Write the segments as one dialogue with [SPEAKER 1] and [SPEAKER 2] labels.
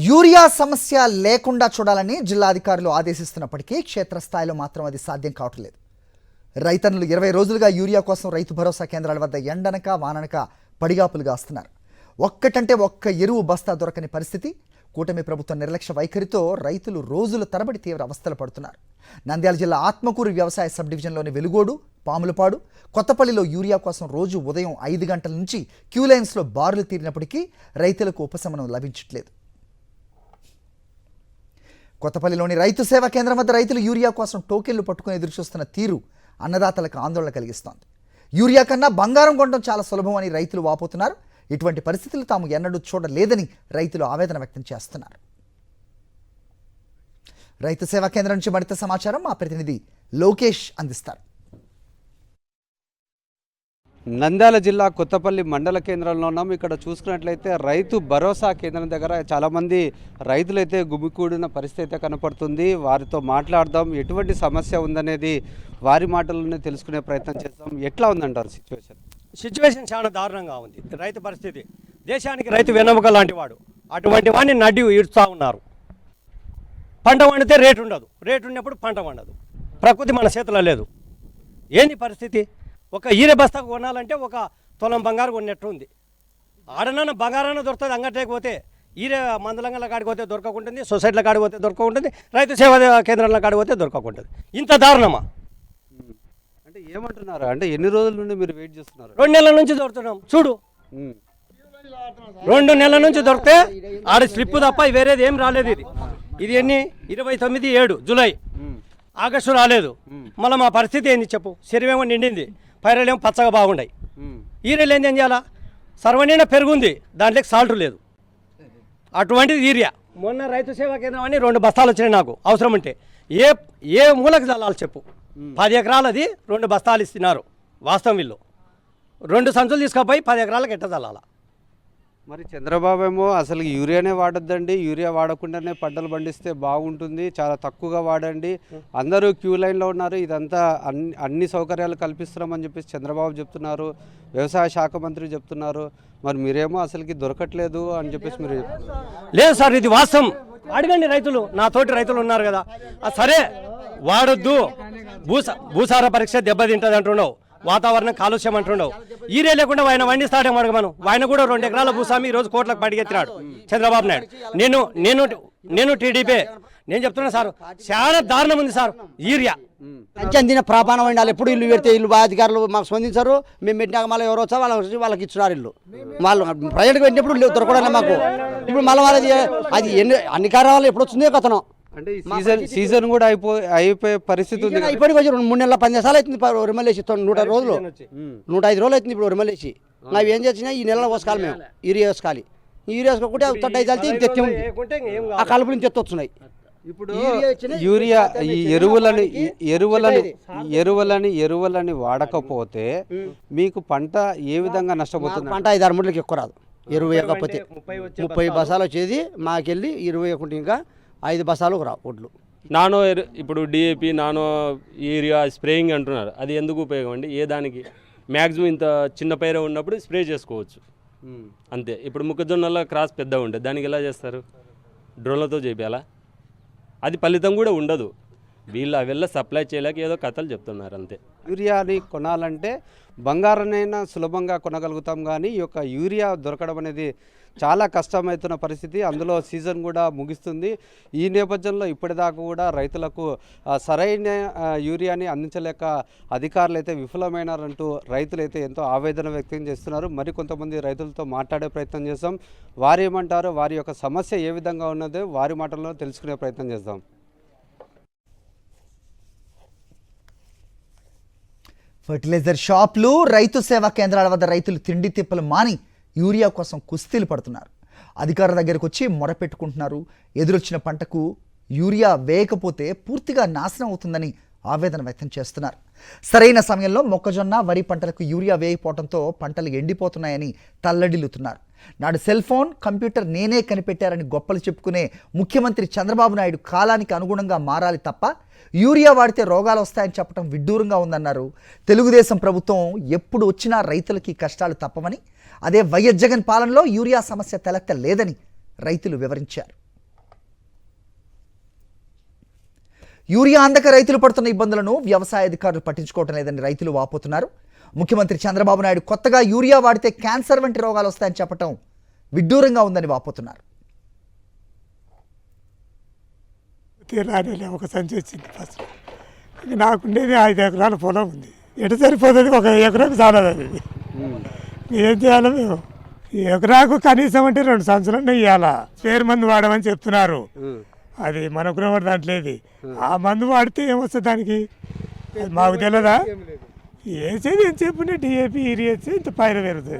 [SPEAKER 1] Urea సమస్య లేకుండా చూడాలని జిల్లా అధికారులు ఆదేశిస్తున్నప్పటికీ క్షేత్రస్థాయిలో మాత్రం అది సాధ్యం కావట్లేదు. రైతన్నులు 20 రోజులుగా యూరియా కోసం రైతు భరోసా కేంద్రాల వద్ద ఎండనక వాననక పడిగాపులు గాస్తున్నారు. ఒక్కటంటే ఒక్క ఎరువు బస్తా దొరకని పరిస్థితి. కూటమి ప్రభుత్వం నిర్లక్ష్య వైఖరితో రైతులు రోజుల తరబడి తీవ్ర అవస్థలు పడుతున్నారు. నంద్యాల జిల్లా ఆత్మకూరు వ్యవసాయ సబ్ డివిజన్లోని వెలుగోడు, పాములపాడు, కొత్తపల్లిలో యూరియా కోసం రోజు ఉదయం 5 గంటల నుంచి క్యూ లైన్స్లో బారులు తీరినప్పటికీ రైతులకు ఉపశమనం లభించట్లేదు. కొత్తపల్లిలోని రైతు సేవా కేంద్రం వద్ద రైతులు యూరియా కోసం టోకెన్లు పట్టుకుని ఎదురుచూస్తున్న తీరు అన్నదాతలకు ఆందోళన కలిగిస్తోంది. యూరియా కన్నా బంగారం కొనడం చాలా సులభం అని రైతులు వాపోతున్నారు. ఇటువంటి పరిస్థితులు తాము ఎన్నడూ చూడలేదని రైతులు ఆవేదన వ్యక్తం చేస్తున్నారు. రైతు సేవా కేంద్రం నుంచి మరింత సమాచారం మా ప్రతినిధి లోకేష్ అందిస్తారు.
[SPEAKER 2] నంద్యాల జిల్లా కొత్తపల్లి మండల కేంద్రంలో ఉన్నాం. ఇక్కడ చూసుకున్నట్లయితే రైతు భరోసా కేంద్రం దగ్గర చాలామంది రైతులైతే గుమికూడిన పరిస్థితి అయితే కనపడుతుంది. వారితో మాట్లాడదాం, ఎటువంటి సమస్య ఉందనేది వారి మాటల్లోనే తెలుసుకునే ప్రయత్నం చేద్దాం. ఎట్లా ఉందంటారు
[SPEAKER 3] సిచ్యువేషన్ చాలా దారుణంగా ఉంది. రైతు పరిస్థితి దేశానికి రైతు వెన్నెముక లాంటి వాడు. అటువంటి వాడిని నడ్డి ఈడ్చుతూ ఉన్నారు. పంట వండితే రేటు ఉండదు, రేటు ఉన్నప్పుడు పంట వండదు. ప్రకృతి మన చేతిలో లేదు. ఏంది పరిస్థితి? ఒక ఈరె బస్తాకు కొనాలంటే ఒక తులం బంగారు కొన్నట్టు ఉంది. ఆడనన్న బంగారాన్ని దొరుకుతుంది. అంగట్లోకి పోతే ఈరె మందులంగల కాడికి పోతే దొరకకుంటుంది, సొసైటీల కాడికి పోతే దొరకకుంటుంది, రైతు సేవా కేంద్రాల కాడికి పోతే దొరకకుంటుంది. ఇంత దారుణమా?
[SPEAKER 2] అంటే ఏమంటున్నారు? అంటే ఎన్ని రోజుల నుండి మీరు వెయిట్ చేస్తున్నారు?
[SPEAKER 3] 2 నెలల నుంచి దొరుకుతున్నాం. చూడు, 2 నెలల నుంచి దొరికితే ఆడ స్లిప్ తప్ప వేరేది ఏం రాలేదు. ఇది ఎన్ని 29/7 జూలై, ఆగస్టు రాలేదు. మళ్ళీ మా పరిస్థితి ఏంది చెప్పు? శరీరమేమో నిండింది, పైరలేమో పచ్చగా బాగుండాయి. ఈరియలు ఏం చేయాలా? సర్వనీన పెరుగుంది, దాంట్లోకి సాల్ట్ లేదు. అటువంటిది ఈరియా. మొన్న రైతు సేవా కేంద్రం అని 2 బస్తాలు వచ్చినాయి నాకు అవసరం ఉంటే. ఏ మూలకు చల్లాలి చెప్పు? 10 ఎకరాలది 2 బస్తాలు ఇస్తున్నారు. వాస్తవం వీళ్ళు 2 సంచులు తీసుకుపోయి 10 ఎకరాలకు ఎట్ట చల్లాల?
[SPEAKER 2] మరి చంద్రబాబు ఏమో అసలు యూరియానే వాడొద్దండి, యూరియా వాడకుండానే పంటలు పండిస్తే బాగుంటుంది, చాలా తక్కువగా వాడండి, అందరూ క్యూ లైన్లో ఉన్నారు, ఇదంతా అన్ని సౌకర్యాలు కల్పిస్తున్నామని చెప్పేసి చంద్రబాబు చెప్తున్నారు, వ్యవసాయ శాఖ మంత్రి చెప్తున్నారు. మరి మీరేమో అసలుకి దొరకట్లేదు అని చెప్పేసి మీరు
[SPEAKER 3] లేదు సార్, ఇది వాస్తవం. అడగండి రైతులు, నా తోటి రైతులు ఉన్నారు కదా. సరే వాడొద్దు, భూసార పరీక్ష దెబ్బతింటుంది అంటున్నావు, వాతావరణం కాలుష్యం అంటుండవు. ఈరే లేకుండా ఆయన వండిస్తాడేమో అడగమను. ఆయన కూడా 2 ఎకరాల భూస్వామి ఈరోజు కోట్లకు పడిగెత్తినాడు చంద్రబాబు నాయుడు. నేను టీడీపీ నేను చెప్తున్నా సార్, చాలా దారుణం ఉంది సార్. యూరియా
[SPEAKER 4] అందిన ప్రాపానం ఉండాలి. ఎప్పుడు ఇల్లు పెడితే ఇల్లు అధికారులు మాకు స్పందించారు. మేము పెట్టినాక మళ్ళీ ఎవరు వచ్చా వాళ్ళకి ఇచ్చినారు ఇల్లు. వాళ్ళు ప్రజలకు పెట్టినప్పుడు దొరకడం మాకు. ఇప్పుడు మళ్ళీ వాళ్ళది అది అన్ని కార్యాలు ఎప్పుడు వచ్చిందే కథనం.
[SPEAKER 2] అంటే సీజన్ కూడా అయిపోయే పరిస్థితి ఉంది.
[SPEAKER 4] ఇప్పటికి వచ్చి 3 నెలల 10 సార్లు అవుతుంది రిమలేసి. 100 రోజులు 105 రోజులు అవుతుంది ఇప్పుడు రిమలేసి. అవి ఏం చేసినా ఈ నెలలో పోసుకోవాలి, మేము యూరియా వేసుకోవాలి. యూరియా వేసుకోకుంటే 35 చల్లితే ఇంత ఎత్తి ఉంది. ఆ కలుపులు ఇంత ఎత్తొస్తున్నాయి.
[SPEAKER 2] ఇప్పుడు యూరియా ఈ ఎరువులని వాడకపోతే మీకు పంట ఏ విధంగా నష్టపోతుంది?
[SPEAKER 4] పంట 5-6 మూటలకి ఎక్కువ రాదు. ఎరువు వేయకపోతే 30 బసాలు వచ్చేది మాకెళ్ళి 21 ఇంకా 5 బసాలకు రావు ఒడ్లు.
[SPEAKER 5] నానో ఇప్పుడు డిఏపి, నానో యూరియా స్ప్రేయింగ్ అంటున్నారు. అది ఎందుకు ఉపయోగం అండి? ఏ దానికి? మ్యాక్సిమం ఇంత చిన్న పైర ఉన్నప్పుడు స్ప్రే చేసుకోవచ్చు అంతే. ఇప్పుడు మొక్కజొన్నలో క్రాస్ పెద్దగా ఉంటుంది, దానికి ఎలా చేస్తారు? డ్రోన్లతో చేయాలా? అది ఫలితం కూడా ఉండదు. వీళ్ళు అವೆಲ್ಲ సప్లై చేయలేక ఏదో కథలు చెప్తున్నారు అంతే.
[SPEAKER 2] యూరియాని కొనాలంటే బంగారాన్నైనా సులభంగా కొనగలుగుతాం, కానీ ఈ యొక్క యూరియా దొరకడం అనేది చాలా కష్టమవుతున్న పరిస్థితి. అందులో సీజన్ కూడా ముగిస్తుంది. ఈ నేపథ్యంలో ఇప్పటిదాకా కూడా రైతులకు సరైన యూరియాని అందించలేక అధికారులు అయితే విఫలమైనారంటూ రైతులైతే ఎంతో ఆవేదన వ్యక్తం చేస్తున్నారు. మరికొంతమంది రైతులతో మాట్లాడే ప్రయత్నం చేస్తాం. వారు ఏమంటారో, వారి యొక్క సమస్య ఏ విధంగా ఉన్నదో వారి మాటల్లో తెలుసుకునే ప్రయత్నం చేద్దాం.
[SPEAKER 1] ఫర్టిలైజర్ షాపులు, రైతు సేవా కేంద్రాల వద్ద రైతులు తిండి తిప్పలు మాని యూరియా కోసం కుస్తీలు పడుతున్నారు. అధికారుల దగ్గరకు వచ్చి మొరపెట్టుకుంటున్నారు. ఎదురొచ్చిన పంటకు యూరియా వేయకపోతే పూర్తిగా నాశనం అవుతుందని ఆవేదన వ్యక్తం చేస్తున్నారు. సరైన సమయంలో మొక్కజొన్న, వరి పంటలకు యూరియా వేయకపోవడంతో పంటలు ఎండిపోతున్నాయని తల్లడిల్లుతున్నారు. నాడు సెల్ ఫోన్, కంప్యూటర్ నేనే కనిపెట్టారని గొప్పలు చెప్పుకునే ముఖ్యమంత్రి చంద్రబాబు నాయుడు కాలానికి అనుగుణంగా మారాలి తప్ప యూరియా వాడితే రోగాలు వస్తాయని చెప్పడం విడ్డూరంగా ఉందన్నారు. తెలుగుదేశం ప్రభుత్వం ఎప్పుడు వచ్చినా రైతులకి కష్టాలు తప్పవని, అదే వైఎస్ జగన్ పాలనలో యూరియా సమస్య తలెత్తలేదని రైతులు వివరించారు. యూరియా అందక రైతులు పడుతున్న ఇబ్బందులను వ్యవసాయ అధికారులు పట్టించుకోవటం లేదని రైతులు వాపోతున్నారు. ముఖ్యమంత్రి చంద్రబాబు నాయుడు కొత్తగా యూరియా వాడితే క్యాన్సర్ వంటి రోగాలు వస్తాయని చెప్పటం విడ్డూరంగా ఉందని వాపోతున్నారు.
[SPEAKER 6] తీరాలి ఒక సంచి వచ్చింది ఫస్ట్. నాకుండేది 5 ఎకరాల పొలం ఉంది. ఎటు సరిపోతుంది? 1 ఎకరాకు చాలదు. అది ఏం చేయాలి మేము? ఈ ఎకరాకు కనీసం అంటే 2 సంచులన్నీ ఇవ్వాలా. పేరు మందు వాడమని చెప్తున్నారు. అది మనకు కూడా దాంట్లో ఆ మందు వాడితే ఏమొస్తుంది దానికి? అది మాకు తెలియదా? వేసేది ఏం చెప్పిన డిఏపి యూరియా వేస్తే ఇంత పైన పెరుగుతుంది.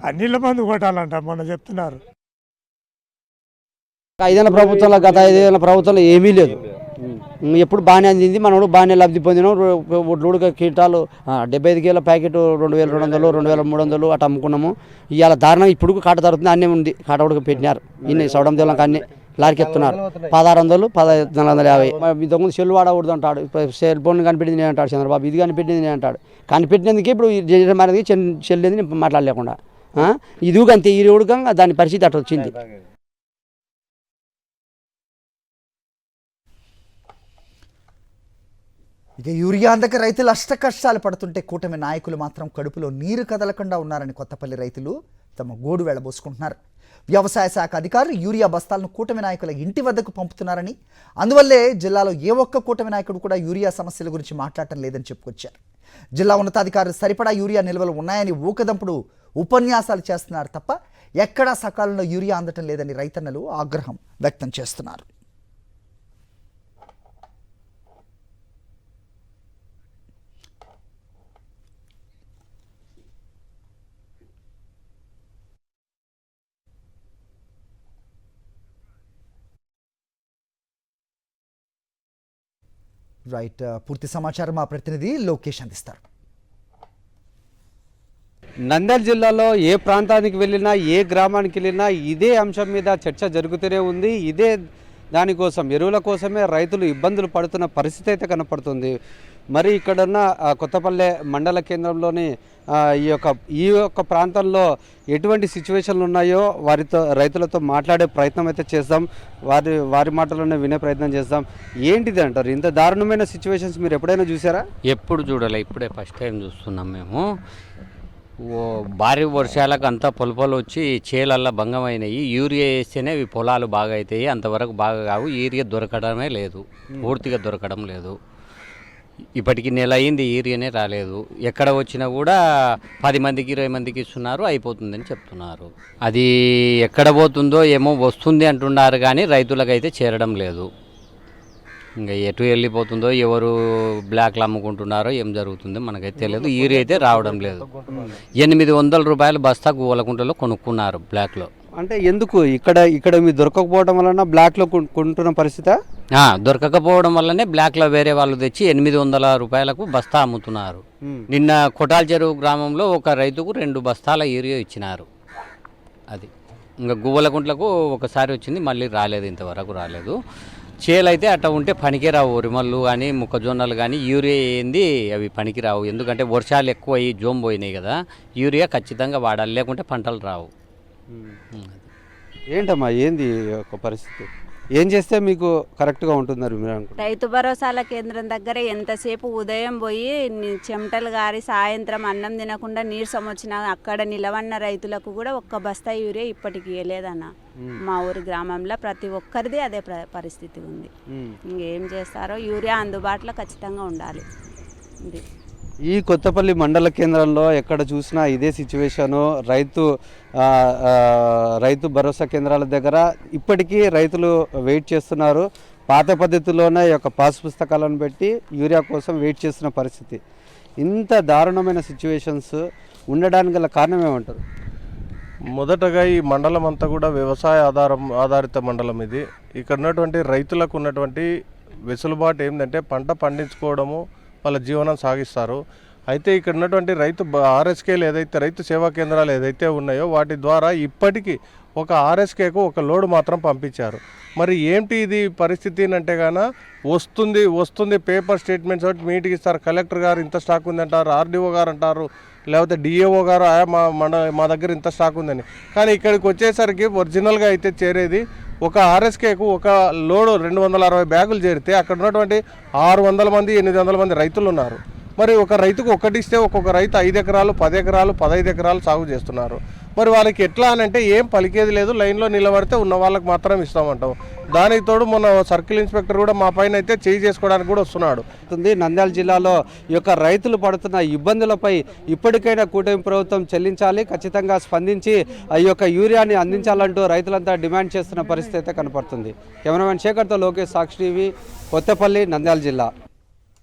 [SPEAKER 6] అన్నిళ్ళ మందు కొట్టాలంట మొన్న చెప్తున్నారు.
[SPEAKER 4] 5 ఏళ్ళ ప్రభుత్వంలో, గత 5 ఏళ్ళ ప్రభుత్వంలో ఏమీ లేదు. ఎప్పుడు బాగానే అందింది, మనోడు బాగానే లబ్ధి పొందినాం. ఒడ్లుడుక కీటాలు 75 కేల ప్యాకెట్ 2200, 2300 అటు అమ్ముకున్నాము. ఇవాళ దారుణం ఇప్పుడు కాట తరుగుతుంది. అన్నీ ఉంది, కాట ఉడక పెట్టినారు. ఇన్ని సవడం దేవాలకు అన్నీ లారీకి ఎత్తున్నారు. 1600, 1450. ఇంతకుముందు సెల్ వాడకూడదు అంటాడు. సెల్ ఫోన్ కనిపెట్టింది నేను అంటాడు చంద్రబాబు. ఇది కనిపెట్టింది నేను అంటాడు. కనిపెట్టినందుకే ఇప్పుడు మారేది సెల్ లేదు మాట్లాడలేకుండా. ఇది అంతే, ఈ ఉడకంగా దాని పరిస్థితి అట్లా వచ్చింది.
[SPEAKER 1] ఇక యూరియా అందక రైతులు అష్ట కష్టాలు పడుతుంటే కూటమి నాయకులు మాత్రం కడుపులో నీరు కదలకుండా ఉన్నారని కొత్తపల్లి రైతులు తమ గోడు వెళ్ళబోసుకుంటున్నారు. వ్యవసాయ శాఖ అధికారులు యూరియా బస్తాలను కూటమి నాయకుల ఇంటి వద్దకు పంపుతున్నారని, అందువల్లే జిల్లాలో ఏ ఒక్క కూటమి నాయకుడు కూడా యూరియా సమస్యల గురించి మాట్లాడటం లేదని చెప్పుకొచ్చారు. జిల్లా ఉన్నతాధికారులు సరిపడా యూరియా నిల్వలు ఉన్నాయని ఊకదంపుడు ఉపన్యాసాలు చేస్తున్నారు తప్ప ఎక్కడా సకాలంలో యూరియా అందటం లేదని రైతన్నలు ఆగ్రహం వ్యక్తం చేస్తున్నారు. రైట్, పూర్తి సమాచారం మా ప్రతినిధి లోకేష్ అందిస్తారు.
[SPEAKER 2] నంద్యాల జిల్లాలో ఏ ప్రాంతానికి వెళ్ళినా, ఏ గ్రామానికి వెళ్ళినా ఇదే అంశం మీద చర్చ జరుగుతూనే ఉంది. ఇదే దానికోసం, ఎరువుల కోసమే రైతులు ఇబ్బందులు పడుతున్న పరిస్థితి అయితే కనపడుతుంది. మరి ఇక్కడున్న కొత్తపల్లె మండల కేంద్రంలోని ఈ యొక్క ప్రాంతంలో ఎటువంటి సిచ్యువేషన్లు ఉన్నాయో రైతులతో మాట్లాడే ప్రయత్నం అయితే చేద్దాం. వారి మాటల్లోనే వినే ప్రయత్నం చేద్దాం. ఏంటిది అంటారు? ఇంత దారుణమైన సిచ్యువేషన్స్ మీరు ఎప్పుడైనా చూసారా?
[SPEAKER 7] ఎప్పుడు చూడాలి, ఇప్పుడే ఫస్ట్ టైం చూస్తున్నాం మేము. భారీ వర్షాలకు అంతా పొలపొలు వచ్చి చేలల్లో భంగమైనవి. యూరియా వేస్తేనే ఇవి పొలాలు బాగా అవుతాయి, అంతవరకు బాగా కావు. యూరియా దొరకడమే లేదు, పూర్తిగా దొరకడం లేదు. ఇప్పటికి నెల అయింది, యూరియానే రాలేదు. ఎక్కడ వచ్చినా కూడా 10 మందికి 20 మందికి ఇస్తున్నారు, అయిపోతుందని చెప్తున్నారు. అది ఎక్కడ పోతుందో ఏమో, వస్తుంది అంటున్నారు కానీ రైతులకైతే చేరడం లేదు. ఇంకా ఎటు వెళ్ళిపోతుందో, ఎవరు బ్లాక్లు అమ్ముకుంటున్నారో ఏం జరుగుతుందో మనకైతే తెలియదు. యూరియా అయితే రావడం లేదు. 800 రూపాయలు బస్తా గోలకుంటలో కొనుక్కున్నారు బ్లాక్లో.
[SPEAKER 2] అంటే ఎందుకు ఇక్కడ మీరు దొరకకపోవడం వలన బ్లాక్లో కొంటున్న పరిస్థితి?
[SPEAKER 7] దొరకకపోవడం వల్లనే బ్లాక్లో వేరే వాళ్ళు తెచ్చి 800 రూపాయలకు బస్తా అమ్ముతున్నారు. నిన్న కొటాల్ చెరువు గ్రామంలో ఒక రైతుకు 2 బస్తాల యూరియా ఇచ్చినారు. అది ఇంకా గువ్వలకుంట్లకు ఒకసారి వచ్చింది, మళ్ళీ రాలేదు, ఇంతవరకు రాలేదు. చేలైతే అట్లా ఉంటే పనికిరావు. రిమళ్ళు కానీ మొక్కజొన్నలు కానీ యూరియా ఏంది అవి పనికిరావు. ఎందుకంటే వర్షాలు ఎక్కువ అయ్యి జోమ్ పోయినాయి కదా. యూరియా ఖచ్చితంగా వాడాలి, లేకుంటే పంటలు రావు.
[SPEAKER 2] ఏంటమ్మా ఏంది ఒక పరిస్థితి? ఏం చేస్తే మీకు కరెక్ట్గా ఉంటున్నారు మీరు అనుకుంటున్నారు?
[SPEAKER 8] రైతు భరోసాల కేంద్రం దగ్గర ఎంతసేపు ఉదయం పోయి చెమటలు గారి సాయంత్రం అన్నం తినకుండా నీరసం వచ్చినా అక్కడ నిలవన్న రైతులకు కూడా 1 బస్తా యూరియా ఇప్పటికి ఇవ్వలేదన్న. మా ఊరి గ్రామంలో ప్రతి ఒక్కరిది అదే పరిస్థితి ఉంది. ఇంకేం చేస్తారో, యూరియా అందుబాటులో ఖచ్చితంగా ఉండాలి. ఇది
[SPEAKER 2] ఈ కొత్తపల్లి మండల కేంద్రంలో ఎక్కడ చూసినా ఇదే సిచ్యువేషను. రైతు భరోసా కేంద్రాల దగ్గర ఇప్పటికీ రైతులు వెయిట్ చేస్తున్నారు. పాత పద్ధతిలోనే ఈ యొక్క పాస్ పుస్తకాలను పెట్టి యూరియా కోసం వెయిట్ చేస్తున్న పరిస్థితి. ఇంత దారుణమైన సిచ్యువేషన్స్ ఉండడానికి గల కారణం ఏమంటారు?
[SPEAKER 9] మొదటగా ఈ మండలం అంతా కూడా వ్యవసాయ ఆధారిత మండలం ఇది. ఇక్కడ ఉన్నటువంటి రైతులకు ఉన్నటువంటి వెసులుబాటు ఏంటంటే పంట పండించుకోవడము, వాళ్ళ జీవనం సాగిస్తారు. అయితే ఇక్కడ ఉన్నటువంటి రైతు ఆర్ఎస్కేలు ఏదైతే రైతు సేవా కేంద్రాలు ఏదైతే ఉన్నాయో వాటి ద్వారా ఇప్పటికీ ఒక ఆర్ఎస్కేకు 1 లోడ్ మాత్రం పంపించారు. మరి ఏంటి ఇది పరిస్థితి అంటే గాన వస్తుంది పేపర్ స్టేట్మెంట్స్ ఒకటి మీటింగ్ ఇస్తారు. కలెక్టర్ గారు ఇంత స్టాక్ ఉంది అంటారు, ఆర్డీఓ గారు అంటారు, లేకపోతే డిఏఓ గారు మా దగ్గర ఇంత స్టాక్ ఉందని. కానీ ఇక్కడికి వచ్చేసరికి ఒరిజినల్గా అయితే చేరేది ఒక ఆర్ఎస్కేకు ఒక లోడు 260 బ్యాగులు చేరితే అక్కడ ఉన్నటువంటి 600 మంది 800 మంది రైతులు ఉన్నారు. మరి ఒక రైతుకు ఒక్కటిస్తే ఒక్కొక్క రైతు 5 ఎకరాలు 10 ఎకరాలు 15 ఎకరాలు సాగు చేస్తున్నారు. మరి వాళ్ళకి ఎట్లా అని అంటే ఏం పలికేది లేదు, లైన్లో నిలబడితే ఉన్న వాళ్ళకి మాత్రం ఇస్తామంటాం. దానికి తోడు మొన్న సర్కిల్ ఇన్స్పెక్టర్ కూడా మా పైన అయితే చేయి చేసుకోవడానికి కూడా వస్తున్నాడు.
[SPEAKER 2] నంద్యాల జిల్లాలో ఈ యొక్క రైతులు పడుతున్న ఇబ్బందులపై ఇప్పటికైనా కూటమి ప్రభుత్వం చెల్లించాలి, ఖచ్చితంగా స్పందించి ఈ యొక్క యూరియాని అందించాలంటూ రైతులంతా డిమాండ్ చేస్తున్న పరిస్థితి అయితే కనపడుతుంది. కెమెరామెన్ శేఖర్తో లోకేష్, సాక్షి టీవీ, కొత్తపల్లి, నంద్యాల జిల్లా.